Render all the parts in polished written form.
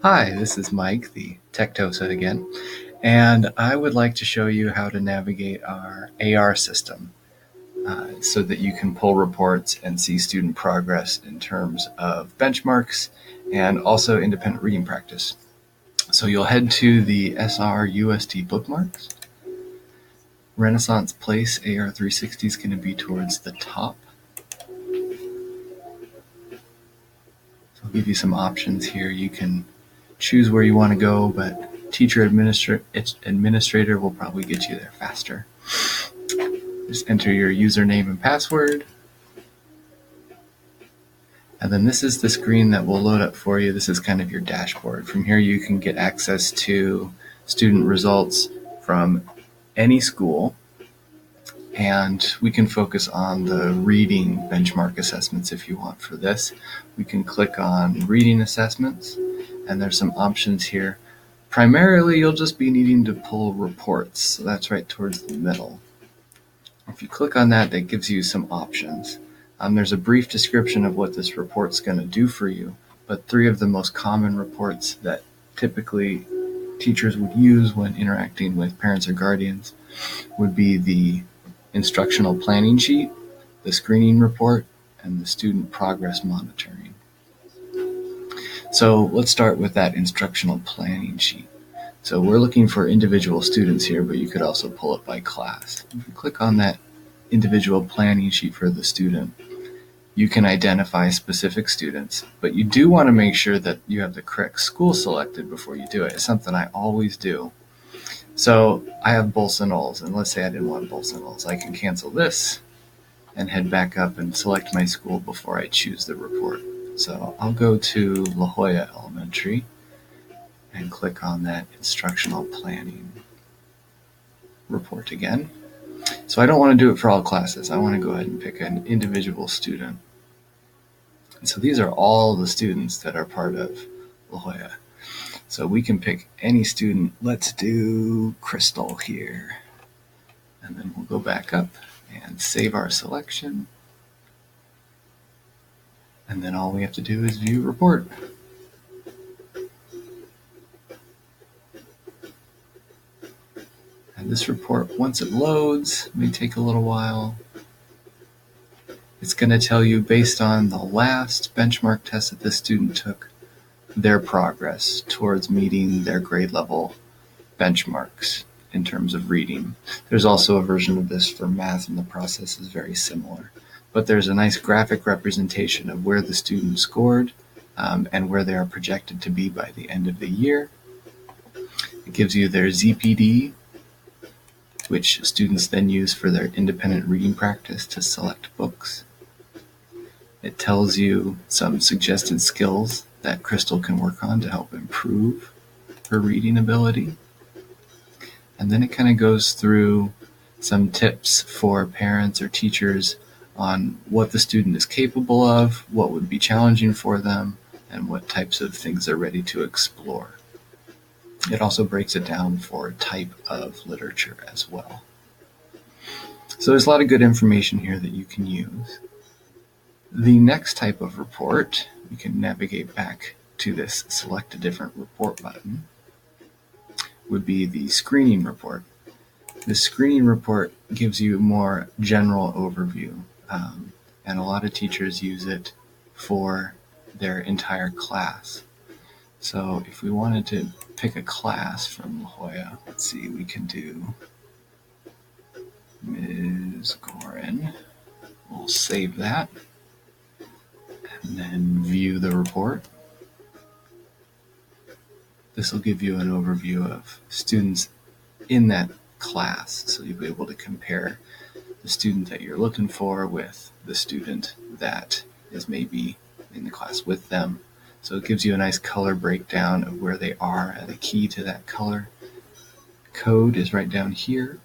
Hi, this is Mike, the Tectosa again, and I would like to show you how to navigate our AR system so that you can pull reports and see student progress in terms of benchmarks and also independent reading practice. So you'll head to the SR-UST bookmarks. Renaissance Place AR360 is going to be towards the top. So I'll give you some options here. You can choose where you want to go, but teacher administrator will probably get you there faster. Just enter your username and password. And then this is the screen that will load up for you. This is kind of your dashboard. From here you can get access to student results from any school, and we can focus on the reading benchmark assessments if you want for this. We can click on reading assessments, and there's some options here. Primarily, you'll just be needing to pull reports, so that's right towards the middle. If you click on that, that gives you some options. There's a brief description of what this report's going to do for you, but three of the most common reports that typically teachers would use when interacting with parents or guardians would be the instructional planning sheet, the screening report, and the student progress monitoring. So let's start with that instructional planning sheet. So we're looking for individual students here, but you could also pull it by class. If you click on that individual planning sheet for the student, you can identify specific students, but you do want to make sure that you have the correct school selected before you do it. It's something I always do. So I have Bolsonols, and let's say I didn't want Bolsonols. I can cancel this and head back up and select my school before I choose the report. So I'll go to La Jolla Elementary and click on that instructional planning report again. So I don't want to do it for all classes. I want to go ahead and pick an individual student. And so these are all the students that are part of La Jolla. So we can pick any student. Let's do Crystal here. And then we'll go back up and save our selection. And then all we have to do is view report. And this report, once it loads, may take a little while. It's going to tell you, based on the last benchmark test that this student took, their progress towards meeting their grade level benchmarks in terms of reading. There's also a version of this for math, and the process is very similar. But there's a nice graphic representation of where the student scored and where they are projected to be by the end of the year. It gives you their ZPD, which students then use for their independent reading practice to select books. It tells you some suggested skills that Crystal can work on to help improve her reading ability. And then it kind of goes through some tips for parents or teachers on what the student is capable of, what would be challenging for them, and what types of things they're ready to explore. It also breaks it down for type of literature as well. So there's a lot of good information here that you can use. The next type of report, you can navigate back to this select a different report button, would be the screening report. The screening report gives you a more general overview, and a lot of teachers use it for their entire class. So if we wanted to pick a class from La Jolla, let's see, we can do Ms. Gorin. We'll save that and then view the report. This will give you an overview of students in that class, so you'll be able to compare the student that you're looking for with the student that is maybe in the class with them. So it gives you a nice color breakdown of where they are, and the key to that color code is right down here.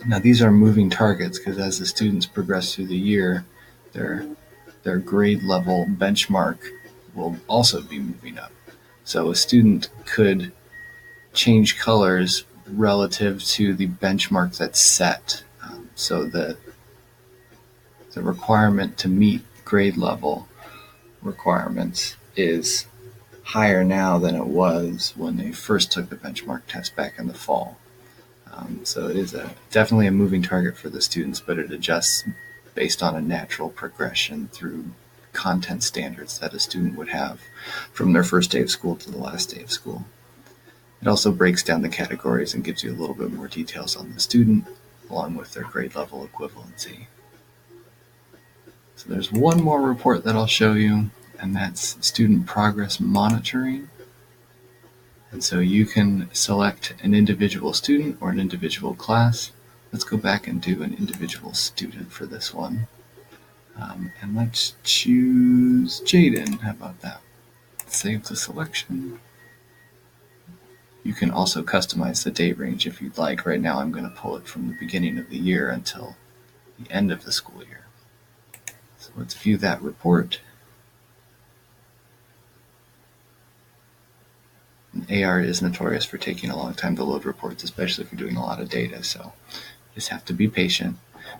Now these are moving targets because as the students progress through the year, their grade level benchmark will also be moving up. So a student could change colors relative to the benchmark that's set. So the requirement to meet grade level requirements is higher now than it was when they first took the benchmark test back in the fall. So it is definitely a moving target for the students, but it adjusts based on a natural progression through content standards that a student would have from their first day of school to the last day of school. It also breaks down the categories and gives you a little bit more details on the student, along with their grade level equivalency. So there's one more report that I'll show you, and that's student progress monitoring. And so you can select an individual student or an individual class. Let's go back and do an individual student for this one. And let's choose Jaden. How about that? Save the selection. You can also customize the date range if you'd like. Right now I'm going to pull it from the beginning of the year until the end of the school year. So let's view that report. And AR is notorious for taking a long time to load reports, especially if you're doing a lot of data, so you just have to be patient.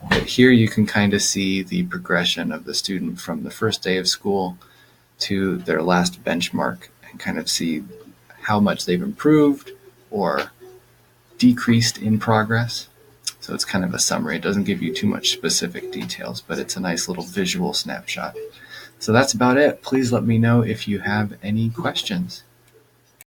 But here you can kind of see the progression of the student from the first day of school to their last benchmark and kind of see how much they've improved or decreased in progress. So it's kind of a summary. It doesn't give you too much specific details, but it's a nice little visual snapshot. So that's about it. Please let me know if you have any questions.